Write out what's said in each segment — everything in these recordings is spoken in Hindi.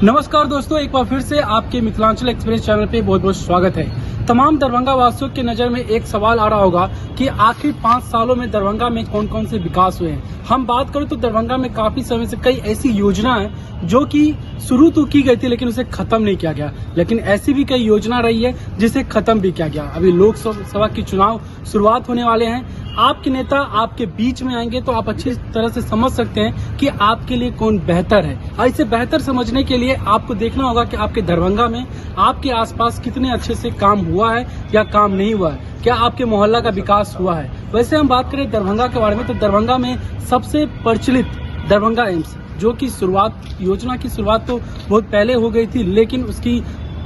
नमस्कार दोस्तों, एक बार फिर से आपके मिथिलांचल एक्सप्रेस चैनल पे बहुत बहुत स्वागत है। तमाम दरभंगा वासियों की नजर में एक सवाल आ रहा होगा कि आखिर 5 सालों में दरभंगा में कौन कौन से विकास हुए हैं। हम बात करें तो दरभंगा में काफी समय से कई ऐसी योजना है जो कि शुरू तो की गई थी लेकिन उसे खत्म नहीं किया गया, लेकिन ऐसी भी कई योजना रही है जिसे खत्म भी किया गया। अभी लोकसभा के चुनाव शुरुआत होने वाले हैं, आपके नेता आपके बीच में आएंगे तो आप अच्छी तरह से समझ सकते हैं कि आपके लिए कौन बेहतर है। और इसे बेहतर समझने के लिए आपको देखना होगा कि आपके दरभंगा में आपके आसपास कितने अच्छे से काम हुआ है या काम नहीं हुआ है, क्या आपके मोहल्ला का विकास हुआ है। वैसे हम बात करें दरभंगा के बारे में तो दरभंगा में सबसे प्रचलित दरभंगा एम्स जो कि योजना की शुरुआत तो बहुत पहले हो गई थी लेकिन उसकी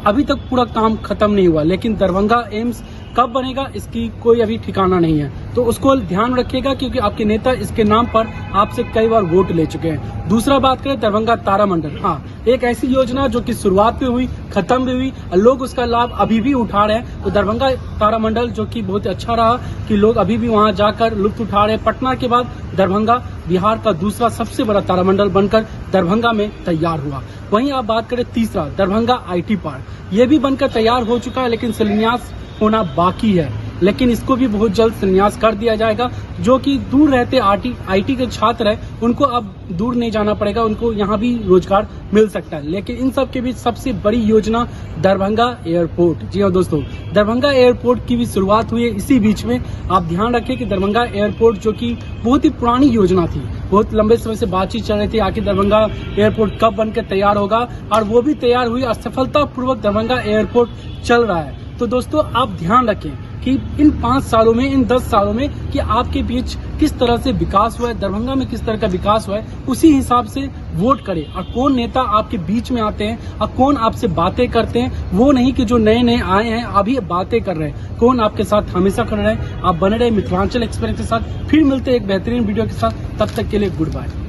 अभी तक पूरा काम खत्म नहीं हुआ। लेकिन दरभंगा एम्स कब बनेगा इसकी कोई अभी ठिकाना नहीं है, तो उसको ध्यान रखिएगा क्योंकि आपके नेता इसके नाम पर आपसे कई बार वोट ले चुके हैं। दूसरा बात करें दरभंगा तारामंडल, हाँ एक ऐसी योजना जो कि शुरुआत में हुई खत्म भी हुई और लोग उसका लाभ अभी भी उठा रहे हैं। तो दरभंगा तारामंडल जो कि बहुत अच्छा रहा कि लोग अभी भी वहां जाकर लुत्फ उठा रहे हैं। पटना के बाद दरभंगा बिहार का दूसरा सबसे बड़ा तारामंडल बनकर दरभंगा में तैयार हुआ। वहीं आप बात करें तीसरा दरभंगा IT पार्क, ये भी बनकर तैयार हो चुका है लेकिन शिलान्यास होना बाकी है, लेकिन इसको भी बहुत जल्द शिलान्यास कर दिया जाएगा। जो कि दूर रहते IT के छात्र हैं उनको अब दूर नहीं जाना पड़ेगा, उनको यहाँ भी रोजगार मिल सकता है। लेकिन इन सब के बीच सबसे बड़ी योजना दरभंगा एयरपोर्ट। जी हाँ दोस्तों, दरभंगा एयरपोर्ट की भी शुरुआत हुई है इसी बीच में। आप ध्यान रखें कि दरभंगा एयरपोर्ट जो कि बहुत ही पुरानी योजना थी, बहुत लंबे समय से बातचीत चल रही थी आखिर दरभंगा एयरपोर्ट कब बनकर तैयार होगा, और वो भी तैयार हुई और सफलतापूर्वक दरभंगा एयरपोर्ट चल रहा है। तो दोस्तों आप ध्यान रखें कि इन 5 सालों में, इन 10 सालों में कि आपके बीच किस तरह से विकास हुआ है, दरभंगा में किस तरह का विकास हुआ है, उसी हिसाब से वोट करें। और कौन नेता आपके बीच में आते हैं और कौन आपसे बातें करते हैं, वो नहीं कि जो नए नए आए हैं अभी बातें कर रहे हैं, कौन आपके साथ हमेशा खड़े रहे। आप बने रहे मिथिलांचल एक्सप्रेस के साथ, फिर मिलते हैं एक बेहतरीन वीडियो के साथ। तब तक के लिए गुड बाय।